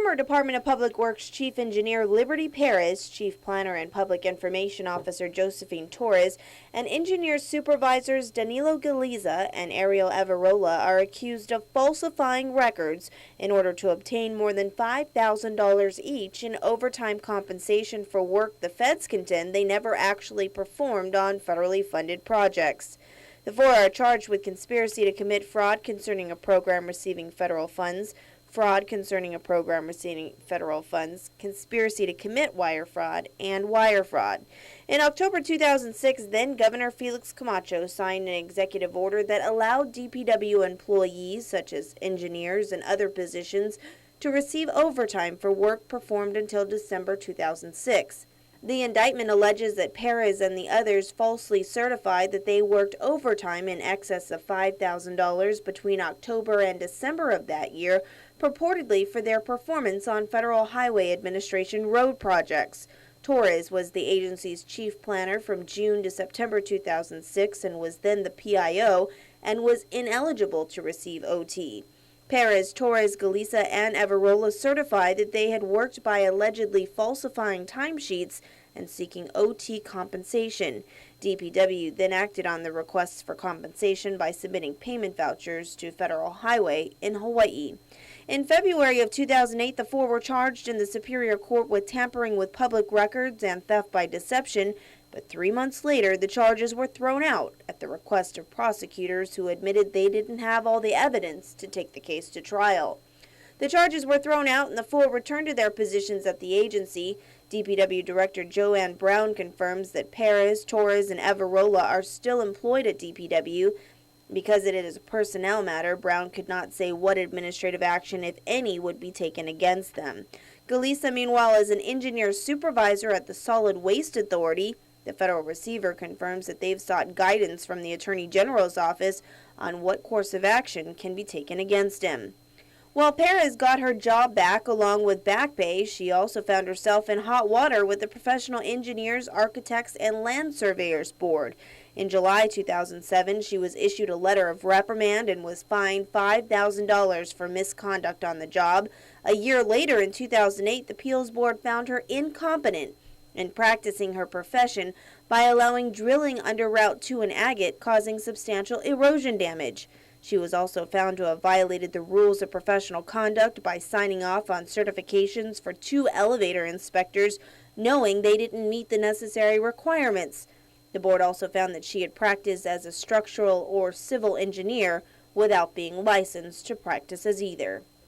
Former Department of Public Works Chief Engineer Liberty Perez, Chief Planner and Public Information Officer Josephine Torres, and engineer supervisors Danilo Galiza and Ariel Everola are accused of falsifying records in order to obtain more than $5,000 each in overtime compensation for work the feds contend they never actually performed on federally funded projects. The four are charged with conspiracy to commit fraud concerning a program receiving federal funds, fraud concerning a program receiving federal funds, conspiracy to commit wire fraud, and wire fraud. In October 2006, then-Governor Felix Camacho signed an executive order that allowed DPW employees, such as engineers and other positions, to receive overtime for work performed until December 2006. The indictment alleges that Perez and the others falsely certified that they worked overtime in excess of $5,000 between October and December of that year, purportedly for their performance on Federal Highway Administration road projects. Torres was the agency's chief planner from June to September 2006 and was then the PIO and was ineligible to receive OT. Perez, Torres, Galiza, and Everola certified that they had worked by allegedly falsifying timesheets and seeking OT compensation. DPW then acted on the requests for compensation by submitting payment vouchers to Federal Highway in Hawaii. In February of 2008, the four were charged in the Superior Court with tampering with public records and theft by deception, but 3 months later, the charges were thrown out at the request of prosecutors who admitted they didn't have all the evidence to take the case to trial. The charges were thrown out and the four returned to their positions at the agency. DPW Director Joanne Brown confirms that Perez, Torres, and Everola are still employed at DPW. Because it is a personnel matter, Brown could not say what administrative action, if any, would be taken against them. Galiza, meanwhile, is an engineer supervisor at the Solid Waste Authority. The federal receiver confirms that they've sought guidance from the Attorney General's office on what course of action can be taken against him. While Perez got her job back along with back pay, she also found herself in hot water with the Professional Engineers, Architects, and Land Surveyors Board. In July 2007, she was issued a letter of reprimand and was fined $5,000 for misconduct on the job. A year later, in 2008, the Appeals Board found her incompetent in practicing her profession by allowing drilling under Route 2 in Agate, causing substantial erosion damage. She was also found to have violated the rules of professional conduct by signing off on certifications for 2 elevator inspectors, knowing they didn't meet the necessary requirements. The board also found that she had practiced as a structural or civil engineer without being licensed to practice as either.